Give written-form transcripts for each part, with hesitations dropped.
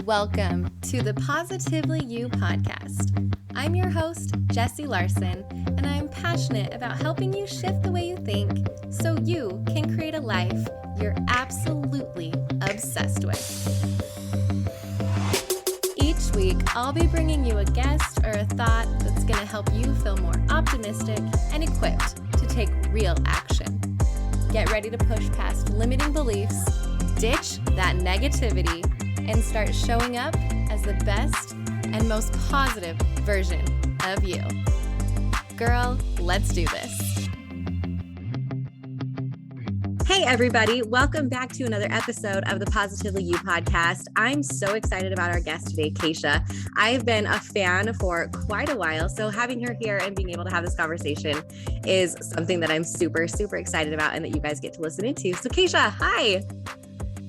Welcome to the Positively You podcast. I'm your host, Jessie Larson, and I'm passionate about helping you shift the way you think so you can create a life you're absolutely obsessed with. Each week, I'll be bringing you a guest or a thought that's going to help you feel more optimistic and equipped to take real action. Get ready to push past limiting beliefs, ditch that negativity, and start showing up as the best and most positive version of you. Girl, let's do this. Hey everybody, welcome back to another episode of the Positively You podcast. I'm so excited about our guest today, Kacia. I've been a fan for quite a while, so having her here and being able to have this conversation is something that I'm super excited about and that you guys get to listen into. So Kacia, hi.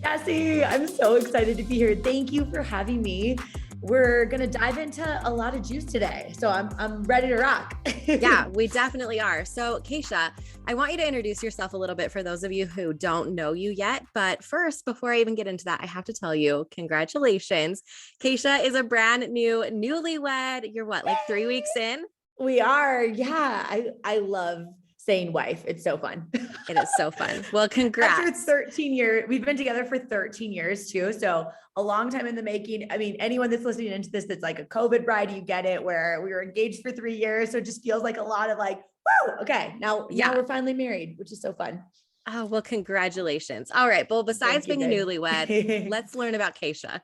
Jessie, I'm so excited to be here. Thank you for having me. We're going to dive into a lot of juice today. So I'm ready to rock. Yeah, we definitely are. So Kacia, I want you to introduce yourself a little bit for those of you who don't know you yet. But first, before I even get into that, I have to tell you, congratulations. Kacia is a brand new newlywed. You're what, like 3 weeks in? We are. Yeah. I love saying wife. It's so fun. It is so fun. Well, congrats. After 13 years, we've been together for 13 years too. So a long time in the making. I mean, anyone that's listening into this, that's like a COVID bride, you get it, where we were engaged for 3 years. So it just feels like a lot of like, woo, okay, now we're finally married, which is so fun. Oh, well, congratulations. All right. Well, besides being a newlywed, let's learn about Kacia.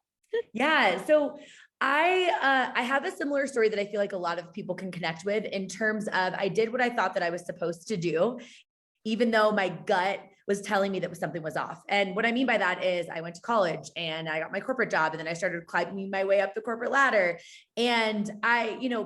Yeah. So I have a similar story that I feel like a lot of people can connect with in terms of I did what I thought that I was supposed to do, even though my gut was telling me that something was off. And what I mean by that is I went to college and I got my corporate job, and then I started climbing my way up the corporate ladder. And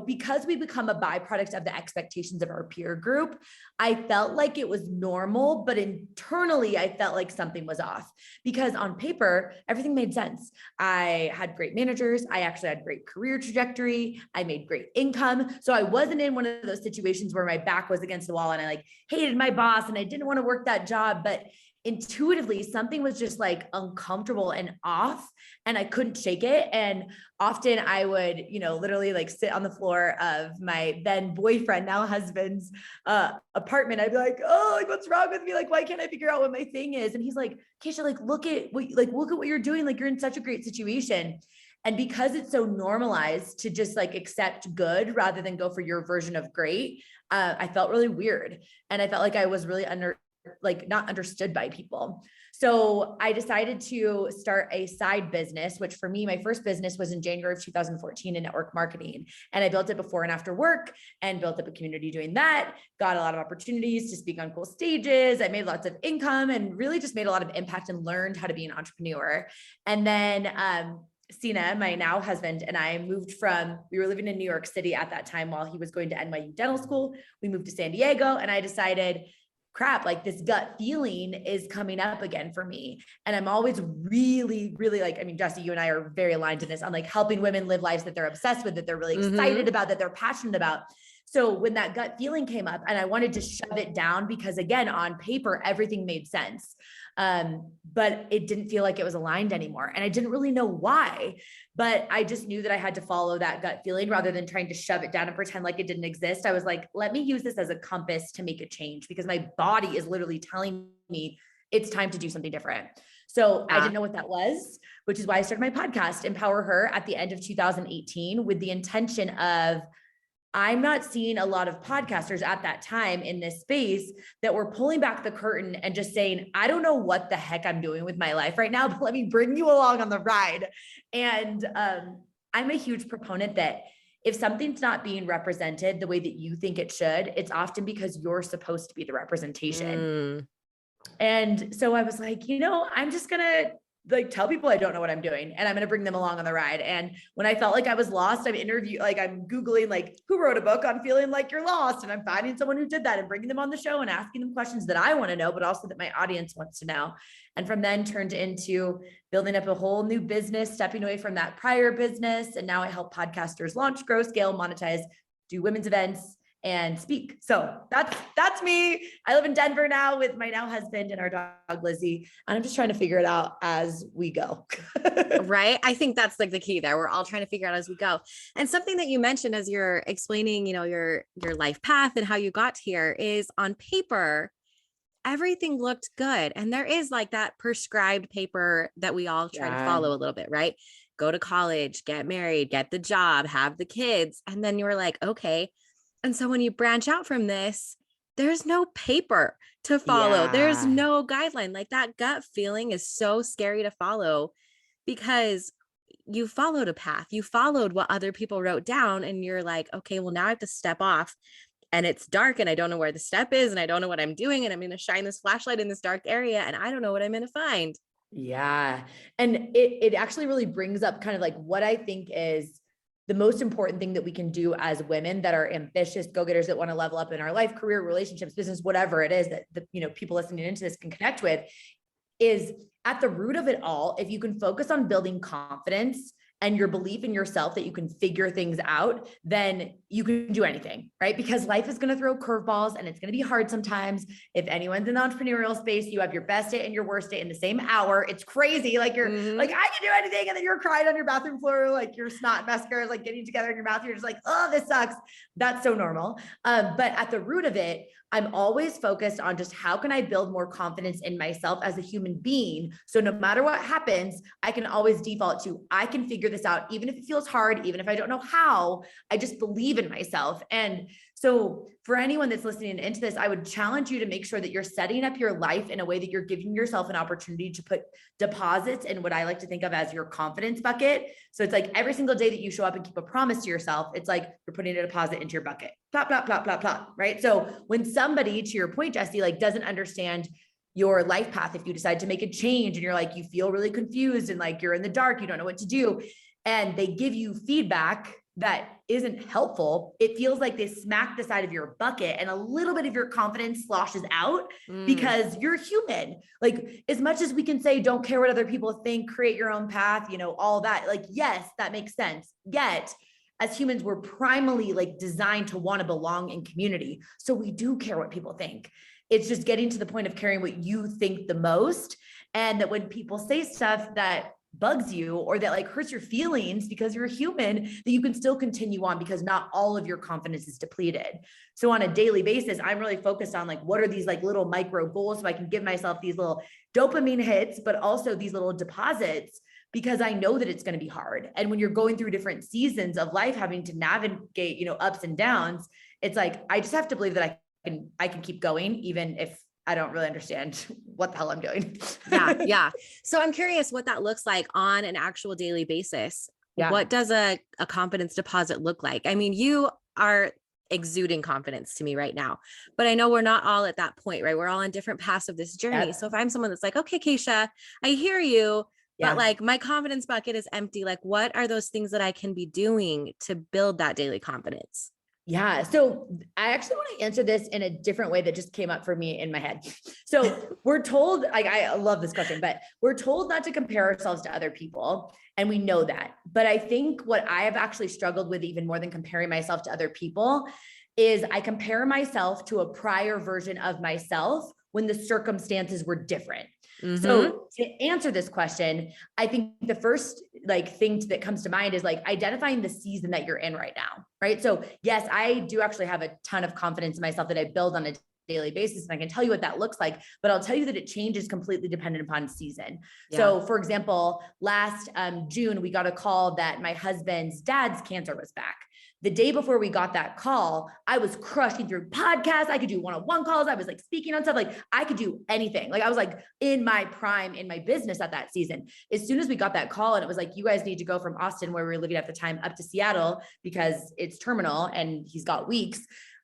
because we become a byproduct of the expectations of our peer group, I felt like it was normal, but internally I felt like something was off because on paper, everything made sense. I had great managers. I actually had great career trajectory. I made great income. So I wasn't in one of those situations where my back was against the wall and I hated my boss and I didn't want to work that job. But intuitively, something was just uncomfortable and off, and I couldn't shake it. And often I would, literally sit on the floor of my then boyfriend, now husband's apartment. I'd be like, oh, what's wrong with me? Why can't I figure out what my thing is? And he's like, Kacia, look at what you're doing. You're in such a great situation. And because it's so normalized to just accept good rather than go for your version of great, I felt really weird. And I felt like I was really not understood by people. So I decided to start a side business, which for me, my first business was in January of 2014 in network marketing. And I built it before and after work and built up a community doing that, got a lot of opportunities to speak on cool stages. I made lots of income and really just made a lot of impact and learned how to be an entrepreneur. And then, Sina, my now husband, and I we were living in New York City at that time while he was going to NYU dental school. We moved to San Diego, and I decided, crap, this gut feeling is coming up again for me. And I'm always really Jessie, you and I are very aligned in this on helping women live lives that they're obsessed with, that they're really excited about, that they're passionate about. So when that gut feeling came up and I wanted to shove it down because again, on paper, everything made sense. But it didn't feel like it was aligned anymore. And I didn't really know why, but I just knew that I had to follow that gut feeling rather than trying to shove it down and pretend like it didn't exist. I was like, let me use this as a compass to make a change because my body is literally telling me it's time to do something different. So I didn't know what that was, which is why I started my podcast, Empower Her, at the end of 2018 with the intention of, I'm not seeing a lot of podcasters at that time in this space that were pulling back the curtain and just saying, I don't know what the heck I'm doing with my life right now, but let me bring you along on the ride. And I'm a huge proponent that if something's not being represented the way that you think it should, it's often because you're supposed to be the representation. And so I was like, I'm just going to tell people I don't know what I'm doing and I'm going to bring them along on the ride. And when I felt like I was lost, I'm Googling who wrote a book on feeling like you're lost. And I'm finding someone who did that and bringing them on the show and asking them questions that I want to know, but also that my audience wants to know. And from then turned into building up a whole new business, stepping away from that prior business. And now I help podcasters launch, grow, scale, monetize, do women's events, and speak. So that's me. I live in Denver now with my now husband and our dog Lizzie, and I'm just trying to figure it out as we go. Right. I think that's like the key there. We're all trying to figure out as we go. And something that you mentioned as you're explaining, your life path and how you got here is on paper, everything looked good. And there is like that prescribed paper that we all try to follow a little bit, right? Go to college, get married, get the job, have the kids. And then you were like, okay. And so when you branch out from this, there's no paper to follow. There's no guideline. Like that gut feeling is so scary to follow because you followed a path. You followed what other people wrote down. And you're like, okay, well, now I have to step off and it's dark and I don't know where the step is and I don't know what I'm doing. And I'm going to shine this flashlight in this dark area and I don't know what I'm going to find. Yeah. And it actually really brings up kind of like what I think is the most important thing that we can do as women that are ambitious go-getters that want to level up in our life, career, relationships, business, whatever it is that people listening into this can connect with, is at the root of it all. If you can focus on building confidence and your belief in yourself that you can figure things out, then you can do anything, right? Because life is going to throw curveballs and it's going to be hard sometimes. If anyone's in the entrepreneurial space, you have your best day and your worst day in the same hour. It's crazy. Like you're like, I can do anything. And then you're crying on your bathroom floor, like your snot mascara is like getting together in your mouth. You're just like, oh, this sucks. That's so normal. But at the root of it, I'm always focused on just how can I build more confidence in myself as a human being? So no matter what happens, I can always default to, I can figure this out, even if it feels hard, even if I don't know how, I just believe in myself. And so for anyone that's listening into this, I would challenge you to make sure that you're setting up your life in a way that you're giving yourself an opportunity to put deposits in what I like to think of as your confidence bucket. So it's like every single day that you show up and keep a promise to yourself, it's like you're putting a deposit into your bucket, plop, plop, plop, plop, plop, right? So when somebody, to your point, Jessie, like doesn't understand your life path, if you decide to make a change and you're like, you feel really confused and like you're in the dark, you don't know what to do, and they give you feedback that isn't helpful, it feels like they smack the side of your bucket and a little bit of your confidence sloshes out because you're human. Like as much as we can say, don't care what other people think, create your own path, all that, like, yes, that makes sense. Yet as humans, we're primally like designed to want to belong in community. So we do care what people think. It's just getting to the point of caring what you think the most. And that when people say stuff that bugs you or that like hurts your feelings because you're a human, that you can still continue on because not all of your confidence is depleted. So on a daily basis, I'm really focused on like, what are these like little micro goals so I can give myself these little dopamine hits, but also these little deposits, because I know that it's going to be hard. And when you're going through different seasons of life, having to navigate, ups and downs, it's like, I just have to believe that I can keep going, even if I don't really understand what the hell I'm doing. Yeah. So I'm curious what that looks like on an actual daily basis. Yeah. What does a confidence deposit look like? I mean, you are exuding confidence to me right now, but I know we're not all at that point, right? We're all on different paths of this journey. Yep. So if I'm someone that's like, okay, Kacia, I hear you, but like my confidence bucket is empty. Like, what are those things that I can be doing to build that daily confidence? Yeah. So I actually want to answer this in a different way that just came up for me in my head. So we're told, like, I love this question, but we're told not to compare ourselves to other people. And we know that. But I think what I have actually struggled with even more than comparing myself to other people is I compare myself to a prior version of myself when the circumstances were different. Mm-hmm. So to answer this question, I think the first thing that comes to mind is like identifying the season that you're in right now, right? So yes, I do actually have a ton of confidence in myself that I build on a daily basis. And I can tell you what that looks like, but I'll tell you that it changes completely dependent upon season. Yeah. So for example, last June, we got a call that my husband's dad's cancer was back. The day before we got that call, I was crushing through podcasts. I could do one-on-one calls. I was like speaking on stuff. Like I could do anything. Like I was like in my prime in my business at that season. As soon as we got that call and it was like, you guys need to go from Austin, where we were living at the time, up to Seattle because it's terminal and he's got weeks.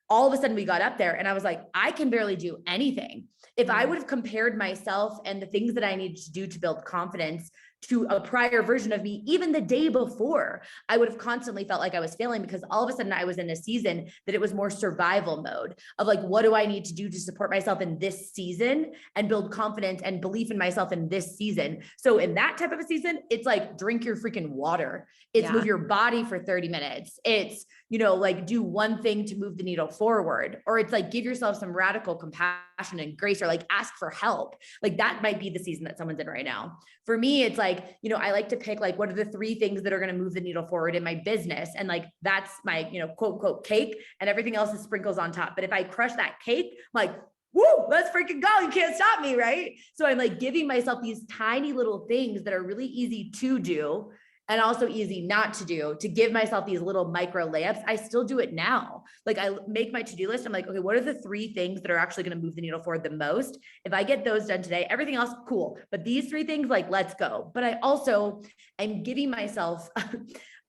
All of a sudden we got up there and I was like, I can barely do anything. If I would have compared myself and the things that I needed to do to build confidence to a prior version of me, even the day before, I would have constantly felt like I was failing because all of a sudden I was in a season that it was more survival mode of like, what do I need to do to support myself in this season and build confidence and belief in myself in this season? So in that type of a season, it's like drink your freaking water. It's move your body for 30 minutes. It's, like do one thing to move the needle forward, or it's like give yourself some radical compassion and grace, or like ask for help. Like that might be the season that someone's in right now. For me, it's like, I like to pick like, what are the 3 things that are going to move the needle forward in my business? And like, that's my, quote unquote cake, and everything else is sprinkles on top. But if I crush that cake, I'm like, woo, let's freaking go. You can't stop me. Right. So I'm like giving myself these tiny little things that are really easy to do and also easy not to do, to give myself these little micro layups. I still do it now. Like I make my to-do list. I'm like, okay, what are the 3 things that are actually going to move the needle forward the most? If I get those done today, everything else, cool. But these 3 things, like, let's go. But I also am giving myself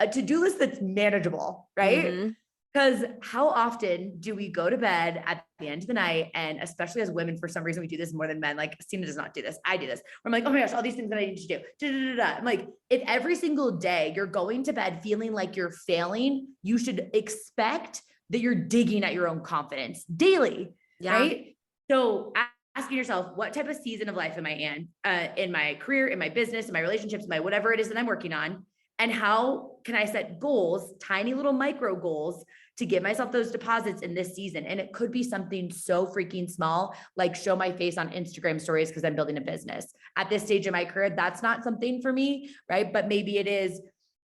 a to-do list that's manageable, right? Mm-hmm. Because how often do we go to bed at the end of the night? And especially as women, for some reason, we do this more than men. Like Stina does not do this. I do this. I'm like, oh my gosh, all these things that I need to do. I'm like, if every single day you're going to bed feeling like you're failing, you should expect that you're digging at your own confidence daily, right? So asking yourself, what type of season of life am I in my career, in my business, in my relationships, in my whatever it is that I'm working on? And how can I set goals, tiny little micro goals, to give myself those deposits in this season? And it could be something so freaking small, like show my face on Instagram stories because I'm building a business. At this stage of my career, that's not something for me, right? But maybe it is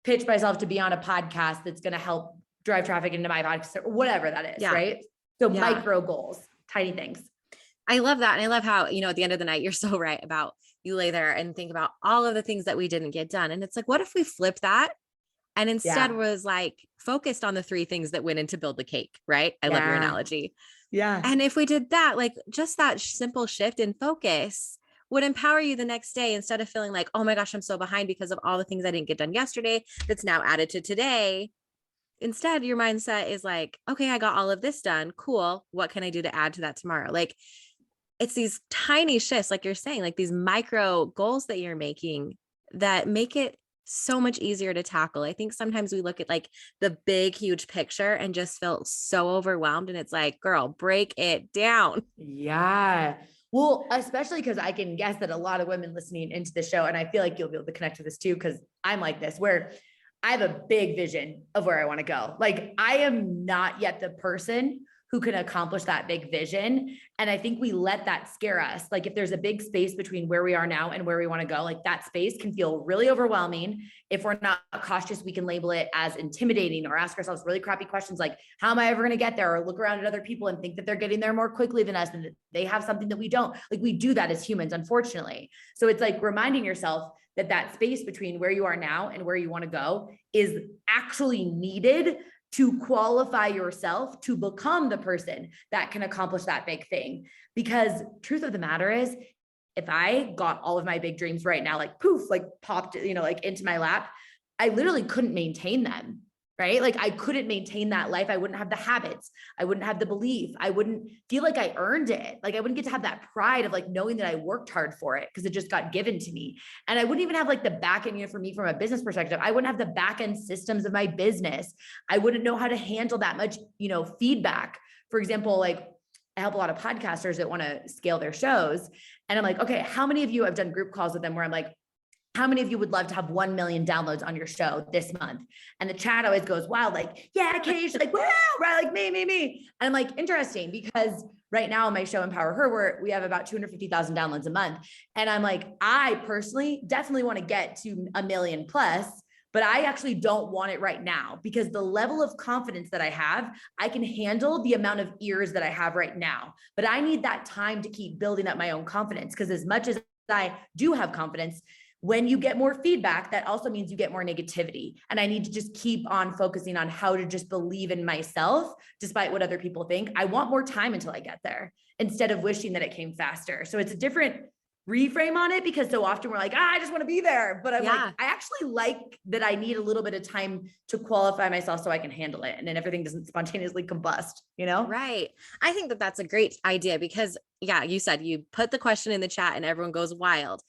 pitch myself to be on a podcast that's going to help drive traffic into my podcast or whatever that is, right? So micro goals, tiny things. I love that. And I love how, at the end of the night, you're so right about you lay there and think about all of the things that we didn't get done. And it's like, what if we flipped that and instead was like focused on the 3 things that went in to build the cake, right? I love your analogy. Yeah. And if we did that, like just that simple shift in focus would empower you the next day instead of feeling like, oh my gosh, I'm so behind because of all the things I didn't get done yesterday that's now added to today. Instead, your mindset is like, okay, I got all of this done. Cool. What can I do to add to that tomorrow? Like, it's these tiny shifts, like you're saying, like these micro goals that you're making that make it so much easier to tackle. I think sometimes we look at like the big, huge picture and just feel so overwhelmed. And it's like, girl, break it down. Yeah. Well, especially because I can guess that a lot of women listening into the show, and I feel like you'll be able to connect to this too, because I'm like this, where I have a big vision of where I want to go. Like I am not yet the person who can accomplish that big vision. And I think we let that scare us. Like if there's a big space between where we are now and where we want to go, like that space can feel really overwhelming. If we're not cautious, we can label it as intimidating or ask ourselves really crappy questions like, how am I ever going to get there? Or look around at other people and think that they're getting there more quickly than us and that they have something that we don't. Like we do that as humans, unfortunately. So it's like reminding yourself that that space between where you are now and where you want to go is actually needed to qualify yourself to become the person that can accomplish that big thing. Because truth of the matter is, if I got all of my big dreams right now, like poof, like popped, like into my lap, I literally couldn't maintain them, right? Like I couldn't maintain that life. I wouldn't have the habits. I wouldn't have the belief. I wouldn't feel like I earned it. Like I wouldn't get to have that pride of like knowing that I worked hard for it because it just got given to me. And I wouldn't even have like the back end, for me from a business perspective, I wouldn't have the back end systems of my business. I wouldn't know how to handle that much, feedback. For example, like I help a lot of podcasters that want to scale their shows. And I'm like, okay, how many of you have done group calls with them where I'm like, how many of you would love to have 1 million downloads on your show this month? And the chat always goes wild, like, yeah, Kacia, like, wow, right, like me. And I'm like, interesting, because right now on my show, Empower Her, we have about 250,000 downloads a month. And I'm like, I personally definitely want to get to 1 million plus, but I actually don't want it right now because the level of confidence that I have, I can handle the amount of ears that I have right now. But I need that time to keep building up my own confidence, because as much as I do have confidence, when you get more feedback, that also means you get more negativity. And I need to just keep on focusing on how to just believe in myself, despite what other people think. I want more time until I get there instead of wishing that it came faster. So it's a different reframe on it, because so often we're like, I just want to be there. But I'm like, I actually like that I need a little bit of time to qualify myself so I can handle it. And then everything doesn't spontaneously combust, Right. I think that that's a great idea because you said you put the question in the chat and everyone goes wild.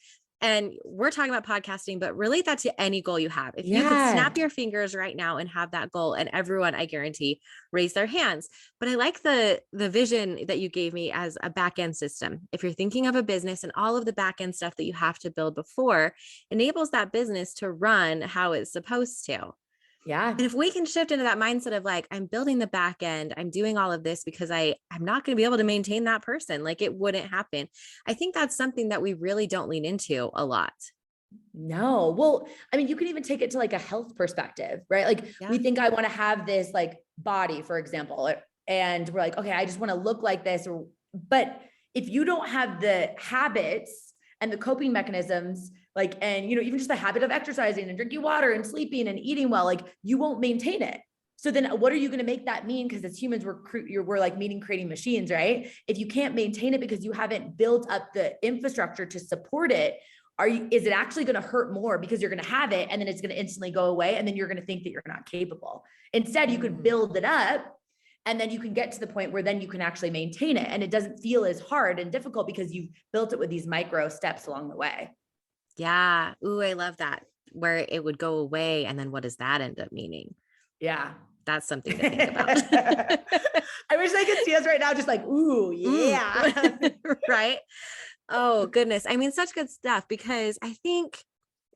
And we're talking about podcasting, but relate that to any goal you have. If you could snap your fingers right now and have that goal, and everyone, I guarantee, raise their hands. But I like the vision that you gave me as a back end system. If you're thinking of a business, and all of the back end stuff that you have to build before enables that business to run how it's supposed to. Yeah. And if we can shift into that mindset of like, I'm building the back end, I'm doing all of this because I'm not going to be able to maintain that person. Like, it wouldn't happen. I think that's something that we really don't lean into a lot. No. Well, I mean, you can even take it to like a health perspective, right? Like we think I want to have this like body, for example, and we're like, okay, I just want to look like this. But if you don't have the habits and the coping mechanisms, like, and, you know, even just the habit of exercising and drinking water and sleeping and eating well, like you won't maintain it. So then what are you going to make that mean? Because as humans, we're like meaning creating machines, right? If you can't maintain it because you haven't built up the infrastructure to support it, is it actually going to hurt more because you're going to have it and then it's going to instantly go away? And then you're going to think that you're not capable. Instead, you could build it up, and then you can get to the point where then you can actually maintain it. And it doesn't feel as hard and difficult because you've built it with these micro steps along the way. Yeah. Ooh, I love that. Where it would go away. And then what does that end up meaning? Yeah. That's something to think about. I wish they could see us right now. Just like, ooh, yeah. Right. Oh goodness. I mean, such good stuff, because I think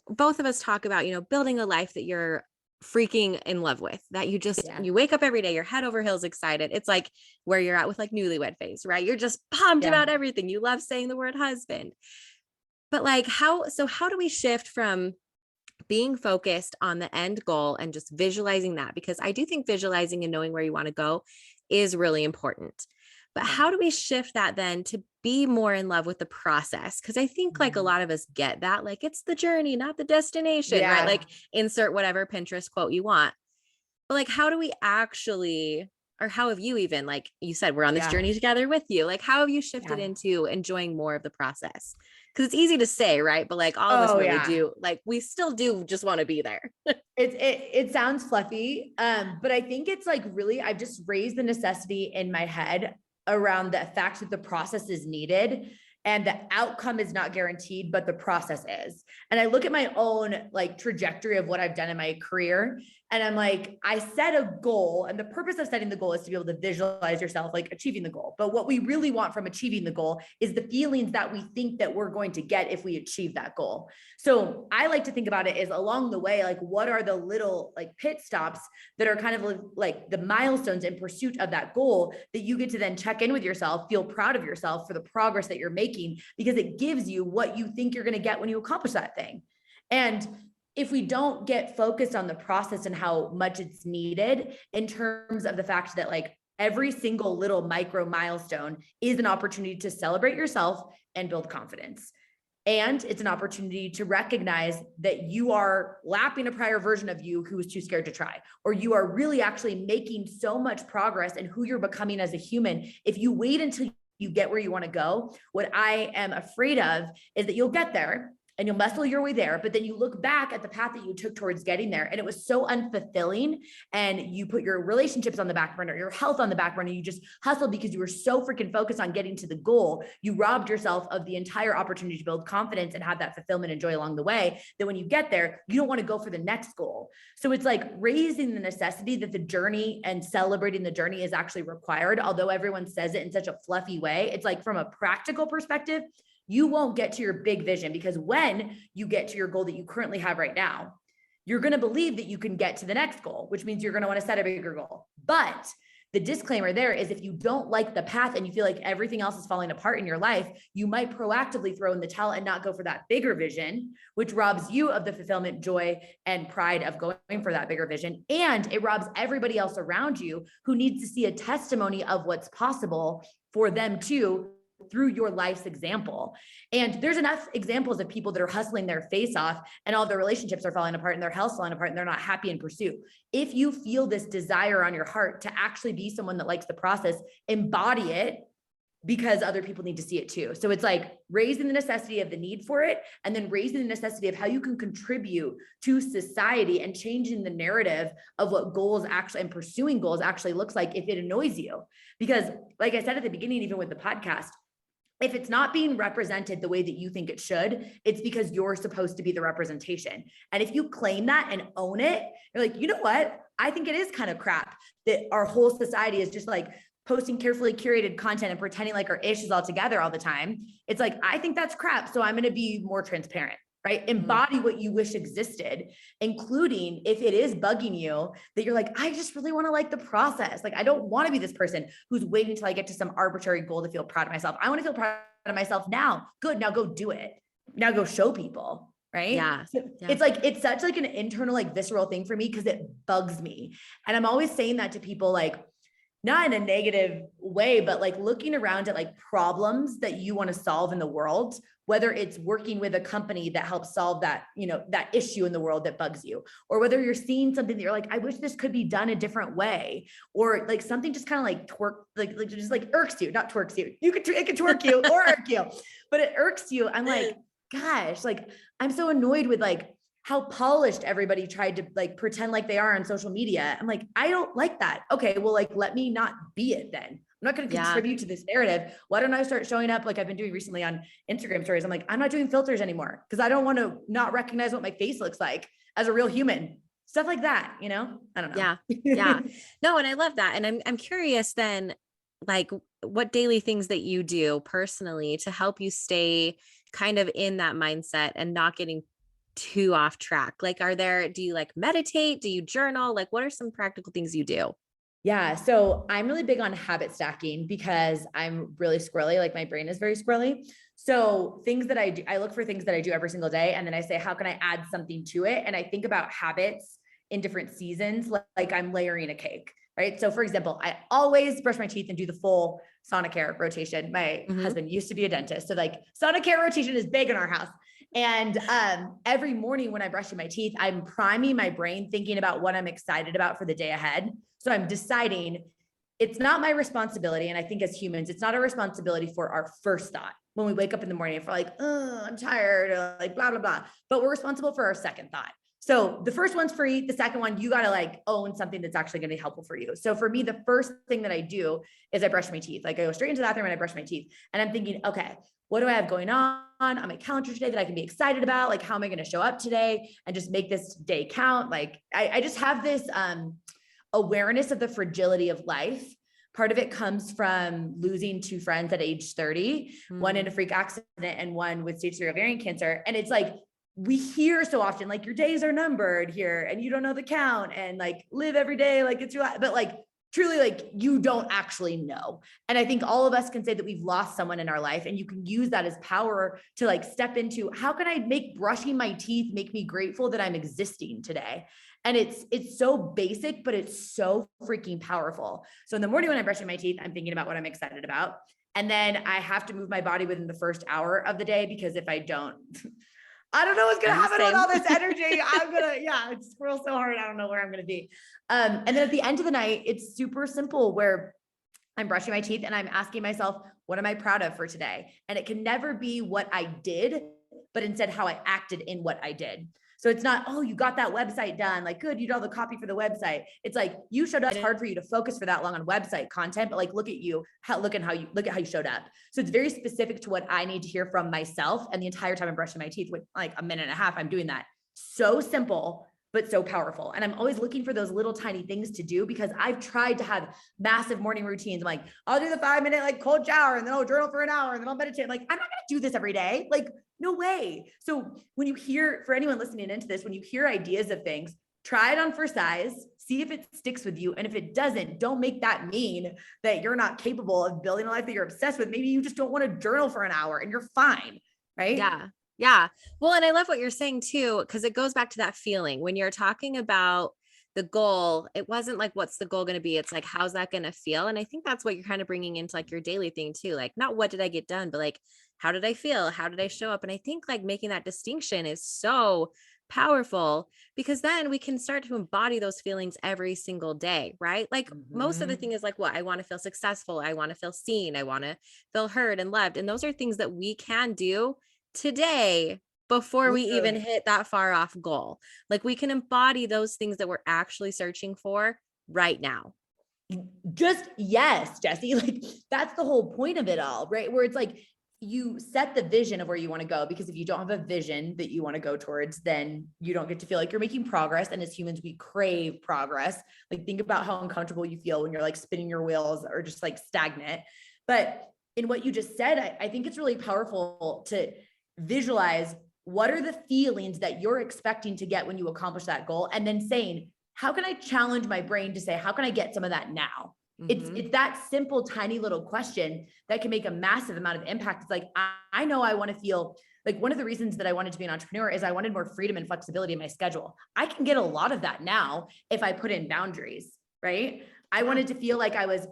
both of us talk about, you know, building a life that you're freaking in love with, that you just, you wake up every day, you're head over heels excited. It's like where you're at with like newlywed phase, right? You're just pumped about everything. You love saying the word husband. But like, how do we shift from being focused on the end goal and just visualizing that? Because I do think visualizing and knowing where you want to go is really important. But how do we shift that then to be more in love with the process? Because I think like a lot of us get that, like it's the journey, not the destination, right? Like insert whatever Pinterest quote you want. But like, how do we actually, or how have you even, like you said, we're on this journey together with you. Like, how have you shifted into enjoying more of the process? Because it's easy to say, right? But like all of us really do, like we still do just want to be there. It sounds fluffy. But I think it's like really, I've just raised the necessity in my head around the fact that the process is needed and the outcome is not guaranteed, but the process is. And I look at my own like trajectory of what I've done in my career. And I'm like, I set a goal, and the purpose of setting the goal is to be able to visualize yourself like achieving the goal. But what we really want from achieving the goal is the feelings that we think that we're going to get if we achieve that goal. So I like to think about it as along the way, like what are the little like pit stops that are kind of like the milestones in pursuit of that goal that you get to then check in with yourself, feel proud of yourself for the progress that you're making, because it gives you what you think you're going to get when you accomplish that thing. And if we don't get focused on the process and how much it's needed in terms of the fact that like every single little micro milestone is an opportunity to celebrate yourself and build confidence. And it's an opportunity to recognize that you are lapping a prior version of you who was too scared to try, or you are really actually making so much progress in who you're becoming as a human. If you wait until you get where you want to go, what I am afraid of is that you'll get there and you'll muscle your way there, but then you look back at the path that you took towards getting there, and it was so unfulfilling, and you put your relationships on the back burner, your health on the back burner, you just hustled because you were so freaking focused on getting to the goal. You robbed yourself of the entire opportunity to build confidence and have that fulfillment and joy along the way, that when you get there, you don't want to go for the next goal. So it's like raising the necessity that the journey and celebrating the journey is actually required. Although everyone says it in such a fluffy way, it's like from a practical perspective, you won't get to your big vision, because when you get to your goal that you currently have right now, you're going to believe that you can get to the next goal, which means you're going to want to set a bigger goal. But the disclaimer there is, if you don't like the path and you feel like everything else is falling apart in your life, you might proactively throw in the towel and not go for that bigger vision, which robs you of the fulfillment, joy, and pride of going for that bigger vision. And it robs everybody else around you who needs to see a testimony of what's possible for them too, through your life's example. And there's enough examples of people that are hustling their face off and all their relationships are falling apart and their health's falling apart and they're not happy in pursuit. If you feel this desire on your heart to actually be someone that likes the process, embody it, because other people need to see it too. So it's like raising the necessity of the need for it, and then raising the necessity of how you can contribute to society and changing the narrative of what goals actually, and pursuing goals actually looks like if it annoys you. Because like I said at the beginning, even with the podcast, if it's not being represented the way that you think it should, it's because you're supposed to be the representation. And if you claim that and own it, you're like, you know what? I think it is kind of crap that our whole society is just like posting carefully curated content and pretending like our ish is all together all the time. It's like, I think that's crap. So I'm going to be more transparent, right? Embody what you wish existed, including if it is bugging you that you're like, I just really want to like the process. Like, I don't want to be this person who's waiting till I get to some arbitrary goal to feel proud of myself. I want to feel proud of myself now. Good. Now go do it. Now go show people. Right. Yeah. So it's like, it's such like an internal, like visceral thing for me because it bugs me. And I'm always saying that to people, like, not in a negative way, but like looking around at like problems that you want to solve in the world, whether it's working with a company that helps solve that, you know, that issue in the world that bugs you, or whether you're seeing something that you're like, I wish this could be done a different way, or like something just kind of like like just like irks you, not twerks you. It could twerk you or irk you, but it irks you. I'm like, gosh, like I'm so annoyed with like how polished everybody tried to like pretend like they are on social media. I'm like, I don't like that. Okay, well, like, let me not be it then. I'm not going to contribute to this narrative. Why don't I start showing up like I've been doing recently on Instagram stories? I'm like, I'm not doing filters anymore because I don't want to not recognize what my face looks like as a real human. Stuff like that, you know? I don't know. Yeah. Yeah. No, and I love that. And I'm curious then, like, what daily things that you do personally to help you stay kind of in that mindset and not getting too off track? Like, do you like meditate? Do you journal? Like, what are some practical things you do? Yeah. So I'm really big on habit stacking because I'm really squirrely. Like my brain is very squirrely. So things that I do, I look for things that I do every single day. And then I say, how can I add something to it? And I think about habits in different seasons, like I'm layering a cake, right? So for example, I always brush my teeth and do the full Sonicare rotation. My husband used to be a dentist. So like Sonicare rotation is big in our house. And every morning when I'm brushing my teeth, I'm priming my brain, thinking about what I'm excited about for the day ahead. So I'm deciding it's not my responsibility. And I think as humans, it's not our responsibility for our first thought when we wake up in the morning and we're like, oh, I'm tired, or like blah, blah, blah. But we're responsible for our second thought. So the first one's free. The second one, you got to like own something that's actually going to be helpful for you. So for me, the first thing that I do is I brush my teeth. Like I go straight into the bathroom and I brush my teeth. And I'm thinking, okay, what do I have going on my calendar today that I can be excited about? Like, how am I going to show up today and just make this day count? Like, I just have this awareness of the fragility of life. Part of it comes from losing two friends at age 30, one in a freak accident and one with stage 3 ovarian cancer. And it's like, we hear so often, like your days are numbered here and you don't know the count and like live every day like it's your life. But like, truly, like you don't actually know. And I think all of us can say that we've lost someone in our life, and you can use that as power to like step into, how can I make brushing my teeth make me grateful that I'm existing today? And it's so basic, but it's so freaking powerful. So in the morning when I'm brushing my teeth, I'm thinking about what I'm excited about. And then I have to move my body within the first hour of the day, because if I don't, I don't know what's going to happen with all this energy. I'm going to, squirrel so hard. I don't know where I'm going to be. And then at the end of the night, it's super simple where I'm brushing my teeth and I'm asking myself, what am I proud of for today? And it can never be what I did, but instead how I acted in what I did. So it's not, oh, you got that website done. Like, good, you did all the copy for the website. It's like, you showed up. It's hard for you to focus for that long on website content, but like, look at you, look at how you showed up. So it's very specific to what I need to hear from myself. And the entire time I'm brushing my teeth, with like a minute and a half, I'm doing that. So simple, but so powerful. And I'm always looking for those little tiny things to do, because I've tried to have massive morning routines. I'm like, I'll do the 5-minute like cold shower and then I'll journal for an hour and then I'll meditate. I'm like, I'm not going to do this every day. Like, no way. So when you hear, for anyone listening into this, when you hear ideas of things, try it on for size, see if it sticks with you. And if it doesn't, don't make that mean that you're not capable of building a life that you're obsessed with. Maybe you just don't want to journal for an hour and you're fine. Right? Yeah. Yeah. Well, and I love what you're saying too, because it goes back to that feeling when you're talking about the goal. It wasn't like, what's the goal going to be? It's like, how's that going to feel? And I think that's what you're kind of bringing into like your daily thing too. Like, not what did I get done, but like, how did I feel? How did I show up? And I think like making that distinction is so powerful, because then we can start to embody those feelings every single day, right? Like most of the thing is like, what I want to feel successful. I want to feel seen. I want to feel heard and loved. And those are things that we can do today before we even hit that far off goal. Like we can embody those things that we're actually searching for right now. Just yes, Jessie, like that's the whole point of it all, right? Where it's like, you set the vision of where you want to go, because if you don't have a vision that you want to go towards, then you don't get to feel like you're making progress. And as humans, we crave progress. Like, think about how uncomfortable you feel when you're like spinning your wheels or just like stagnant. But in what you just said, I think it's really powerful to visualize what are the feelings that you're expecting to get when you accomplish that goal, and then saying, how can I challenge my brain to say, how can I get some of that now? It's that simple, tiny little question that can make a massive amount of impact. It's like, I know I want to feel like, one of the reasons that I wanted to be an entrepreneur is I wanted more freedom and flexibility in my schedule. I can get a lot of that now if I put in boundaries, right? I wanted to feel like I was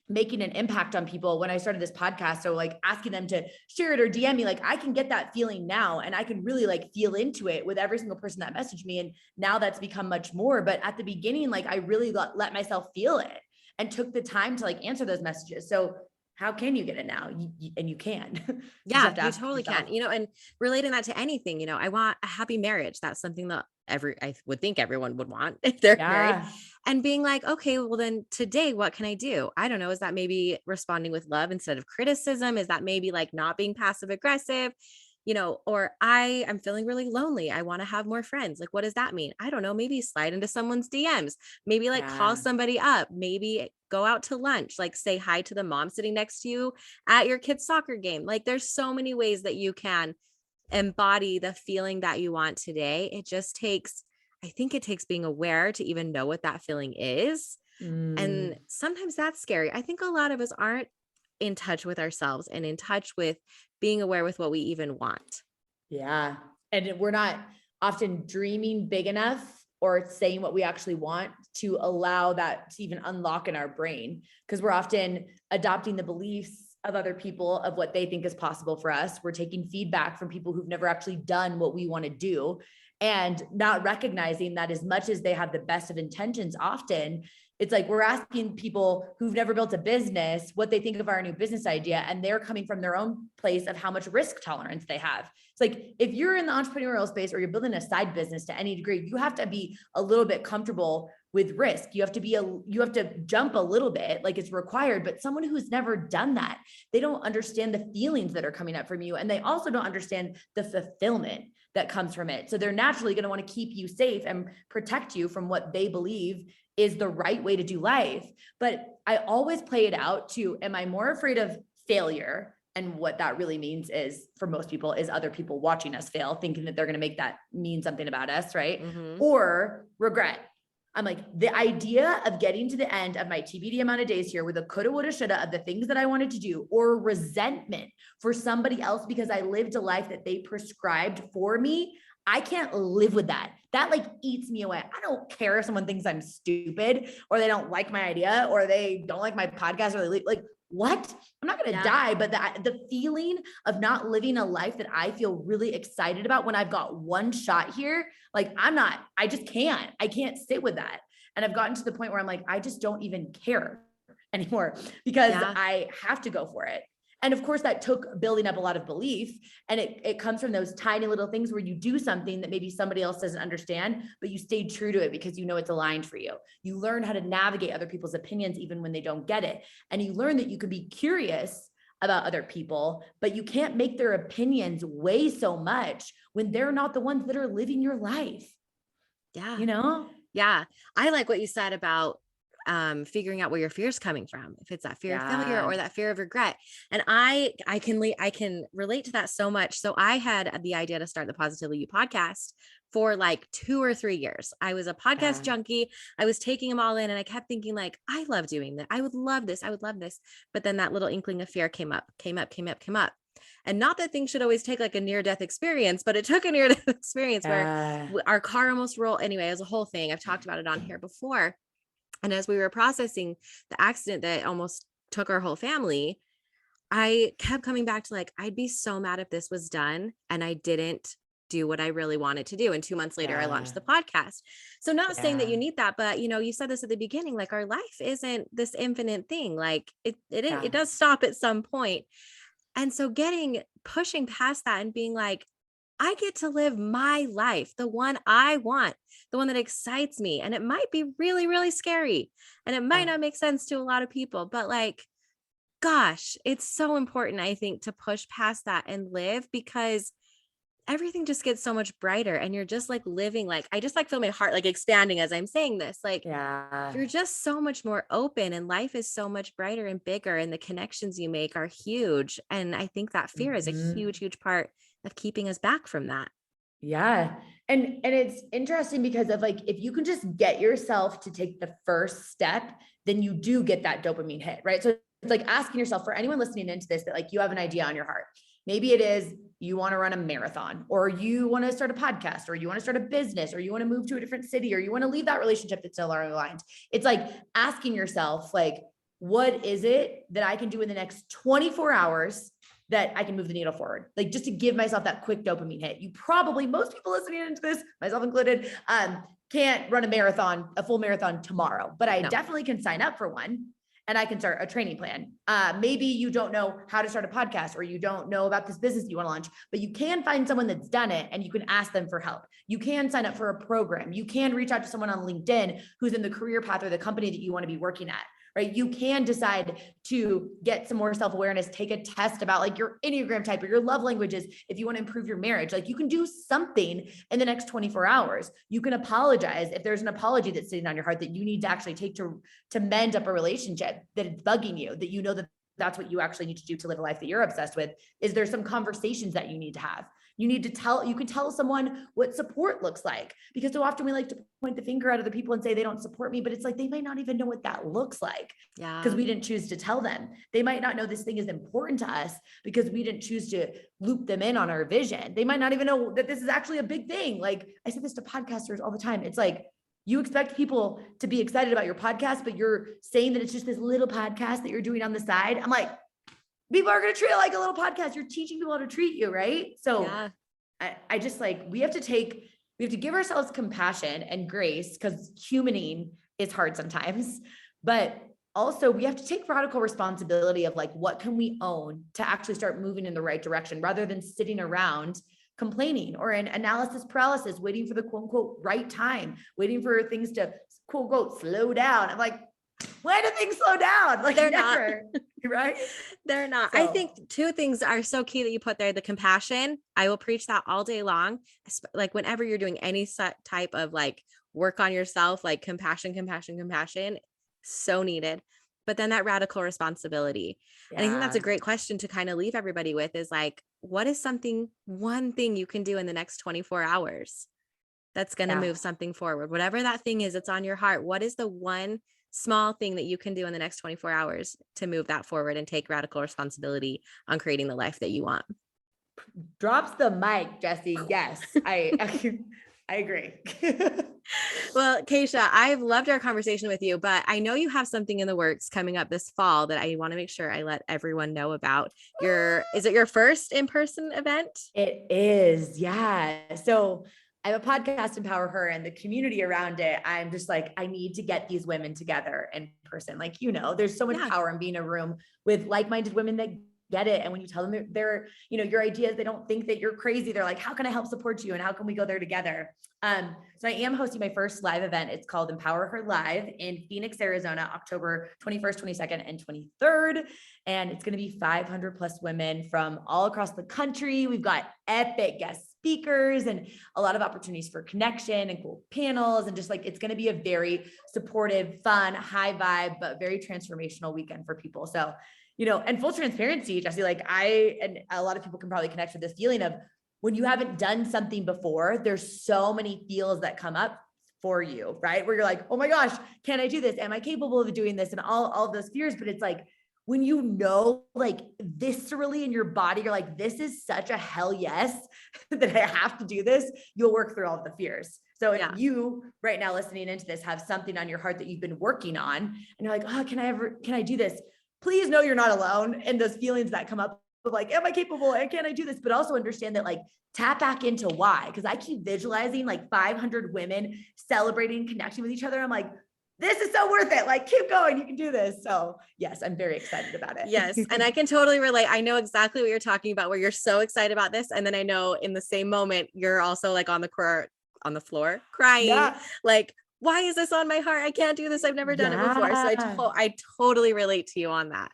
making an impact on people when I started this podcast. So like asking them to share it or DM me, like I can get that feeling now, and I can really like feel into it with every single person that messaged me. And now that's become much more. But at the beginning, like I really let myself feel it and took the time to like answer those messages. So how can you get it now? And you can. Yeah, you totally can, and relating that to anything, I want a happy marriage. That's something that I would think everyone would want if they're married, and being like, okay, well then today, what can I do? I don't know. Is that maybe responding with love instead of criticism? Is that maybe like not being passive aggressive? Or I'm feeling really lonely. I want to have more friends. Like, what does that mean? I don't know. Maybe slide into someone's DMs, maybe like call somebody up, maybe go out to lunch, like say hi to the mom sitting next to you at your kid's soccer game. Like, there's so many ways that you can embody the feeling that you want today. I think it takes being aware to even know what that feeling is. And sometimes that's scary. I think a lot of us aren't in touch with ourselves and in touch with being aware with what we even want. Yeah. And we're not often dreaming big enough or saying what we actually want to allow that to even unlock in our brain, because we're often adopting the beliefs of other people of what they think is possible for us. We're taking feedback from people who've never actually done what we want to do, and not recognizing that as much as they have the best of intentions, often it's like we're asking people who've never built a business what they think of our new business idea, and they're coming from their own place of how much risk tolerance they have. It's like, if you're in the entrepreneurial space or you're building a side business to any degree, you have to be a little bit comfortable with risk. You have to jump a little bit, like it's required. But someone who's never done that, they don't understand the feelings that are coming up from you, and they also don't understand the fulfillment that comes from it. So they're naturally going to want to keep you safe and protect you from what they believe is the right way to do life. But I always play it out to, am I more afraid of failure? And what that really means is, for most people, is other people watching us fail, thinking that they're going to make that mean something about us, right? Or regret. I'm like, the idea of getting to the end of my TBD amount of days here with a coulda, woulda, shoulda of the things that I wanted to do, or resentment for somebody else because I lived a life that they prescribed for me. I can't live with that. That like eats me away. I don't care if someone thinks I'm stupid, or they don't like my idea, or they don't like my podcast, or they leave. Like, what? I'm not going to die. But the feeling of not living a life that I feel really excited about when I've got one shot here, like I just can't. I can't sit with that. And I've gotten to the point where I'm like, I just don't even care anymore, because I have to go for it. And of course, that took building up a lot of belief. And it comes from those tiny little things where you do something that maybe somebody else doesn't understand, but you stayed true to it because you know it's aligned for you. You learn how to navigate other people's opinions, even when they don't get it. And you learn that you can be curious about other people, but you can't make their opinions weigh so much when they're not the ones that are living your life. Yeah. Yeah. I like what you said about figuring out where your fear is coming from, if it's that fear of failure or that fear of regret. And I can relate to that so much. So I had the idea to start the Positively You podcast for like 2 or 3 years. I was a podcast junkie. I was taking them all in, and I kept thinking like, I love doing that. I would love this. I would love this. But then that little inkling of fear came up. And not that things should always take like a near-death experience, but it took a near-death experience where our car almost rolled. Anyway, it was a whole thing. I've talked about it on here before. And as we were processing the accident that almost took our whole family, I kept coming back to like, I'd be so mad if this was done and I didn't do what I really wanted to do. And 2 months later, I launched the podcast. So not saying that you need that, but you said this at the beginning, like our life isn't this infinite thing. Like it does stop at some point. And so pushing past that and being like, I get to live my life, the one I want, the one that excites me. And it might be really, really scary. And it might not make sense to a lot of people, but like, gosh, it's so important, I think, to push past that and live, because everything just gets so much brighter, and you're just like living, like, I just like feel my heart like expanding as I'm saying this, like, Yeah. you're just so much more open, and life is so much brighter and bigger, and the connections you make are huge. And I think that fear is a huge, huge part of keeping us back from that. Yeah. And it's interesting because of like, if you can just get yourself to take the first step, then you do get that dopamine hit, right? So it's like asking yourself, for anyone listening into this, that like you have an idea on your heart. Maybe it is you want to run a marathon, or you want to start a podcast, or you want to start a business, or you want to move to a different city, or you want to leave that relationship that's still aligned. It's like asking yourself, like, what is it that I can do in the next 24 hours that I can move the needle forward? Like, just to give myself that quick dopamine hit. You probably, most people listening into this, myself included, can't run a full marathon tomorrow, but I definitely can sign up for one. And I can start a training plan. Maybe you don't know how to start a podcast, or you don't know about this business you want to launch, but you can find someone that's done it and you can ask them for help. You can sign up for a program. You can reach out to someone on LinkedIn who's in the career path or the company that you want to be working at, right? You can decide to get some more self-awareness, take a test about like your Enneagram type or your love languages. If you want to improve your marriage, like you can do something in the next 24 hours. You can apologize if there's an apology that's sitting on your heart that you need to actually take to mend up a relationship that it's bugging you, that you know that that's what you actually need to do to live a life that you're obsessed with. Is there some conversations that you need to have? You can tell someone what support looks like, because so often we like to point the finger at other people and say they don't support me, but it's like, they might not even know what that looks like because we didn't choose to tell them. They might not know this thing is important to us because we didn't choose to loop them in on our vision. They might not even know that this is actually a big thing. Like I say this to podcasters all the time. It's like, you expect people to be excited about your podcast, but you're saying that it's just this little podcast that you're doing on the side. I'm like, people are going to treat it like a little podcast. You're teaching people how to treat you, right? So I just like, we have to give ourselves compassion and grace, because humaning is hard sometimes, but also we have to take radical responsibility of like, what can we own to actually start moving in the right direction, rather than sitting around complaining or in analysis paralysis, waiting for the quote unquote right time, waiting for things to quote unquote slow down. I'm like, when do things slow down? Like they're never, right? They're not. So, I think two things are so key that you put there. The compassion, I will preach that all day long. Like whenever you're doing any type of like work on yourself, like compassion, so needed. But then that radical responsibility. And I think that's a great question to kind of leave everybody with, is like, what is one thing you can do in the next 24 hours that's going to move something forward? Whatever that thing is, it's on your heart. What is the one small thing that you can do in the next 24 hours to move that forward and take radical responsibility on creating the life that you want? Drops the mic, Jessie. Yes, I agree. Well, Kacia, I've loved our conversation with you, but I know you have something in the works coming up this fall that I want to make sure I let everyone know about. Is it your first in-person event? It is. Yeah. So I have a podcast, Empower Her, and the community around it. I'm just like, I need to get these women together in person. Like, there's so much power in being in a room with like-minded women that get it. And when you tell them they're, your ideas, they don't think that you're crazy. They're like, how can I help support you? And how can we go there together? So I am hosting my first live event. It's called Empower Her Live in Phoenix, Arizona, October 21st, 22nd, and 23rd. And it's going to be 500 plus women from all across the country. We've got epic guest speakers and a lot of opportunities for connection and cool panels. And just like, it's going to be a very supportive, fun, high vibe, but very transformational weekend for people. So, and full transparency, Jessie, like and a lot of people can probably connect with this feeling of when you haven't done something before, there's so many feels that come up for you, right? Where you're like, oh my gosh, can I do this? Am I capable of doing this? And all of those fears. But it's like, when like viscerally in your body, you're like, this is such a hell yes that I have to do this. You'll work through all of the fears. So if you right now listening into this have something on your heart that you've been working on and you're like, oh, can I do this? Please know you're not alone in those feelings that come up of like, am I capable? And can I do this? But also understand that like, tap back into why. Cause I keep visualizing like 500 women celebrating, connecting with each other. I'm like, this is so worth it. Like, keep going. You can do this. So yes, I'm very excited about it. Yes. And I can totally relate. I know exactly what you're talking about, where you're so excited about this. And then I know in the same moment, you're also like on the floor crying, like, why is this on my heart? I can't do this. I've never done it before. So I totally relate to you on that.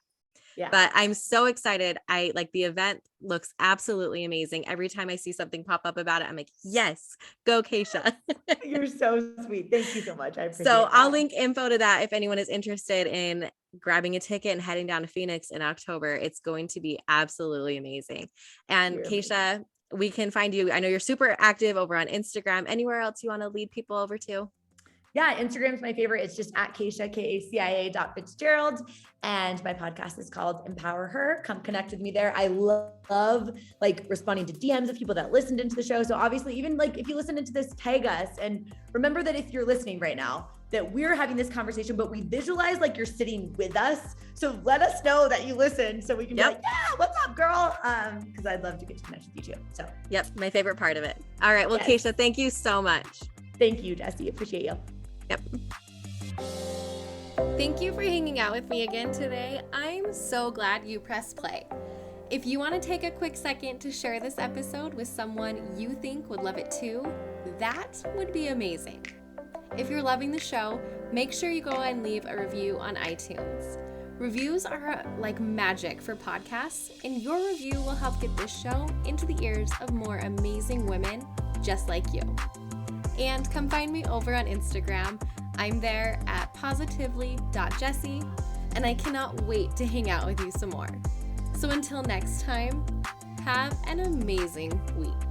Yeah. But I'm so excited. I like the event looks absolutely amazing. Every time I see something pop up about it, I'm like, yes, go Kacia. You're so sweet. Thank you so much. I appreciate So that. I'll link info to that if anyone is interested in grabbing a ticket and heading down to Phoenix in October. It's going to be absolutely amazing. And You're Kacia, we can find you. I know you're super active over on Instagram. Anywhere else you want to lead people over to? Yeah, Instagram's my favorite. It's just at Kacia, Kacia.Fitzgerald. And my podcast is called Empower Her. Come connect with me there. I love like responding to DMs of people that listened into the show. So obviously, even like if you listen into this, tag us. And remember that if you're listening right now, that we're having this conversation, but we visualize like you're sitting with us. So let us know that you listen so we can be like, yeah, what's up, girl? Because I'd love to get to connect with you too. So yep, my favorite part of it. All right. Well, yes. Kacia, thank you so much. Thank you, Jessie. Appreciate you. Yep. Thank you for hanging out with me again today. I'm so glad you pressed play. If you want to take a quick second to share this episode with someone you think would love it too, that would be amazing. If you're loving the show, make sure you go and leave a review on iTunes. Reviews are like magic for podcasts, and your review will help get this show into the ears of more amazing women just like you. And come find me over on Instagram. I'm there at positively.jessie, and I cannot wait to hang out with you some more. So until next time, have an amazing week.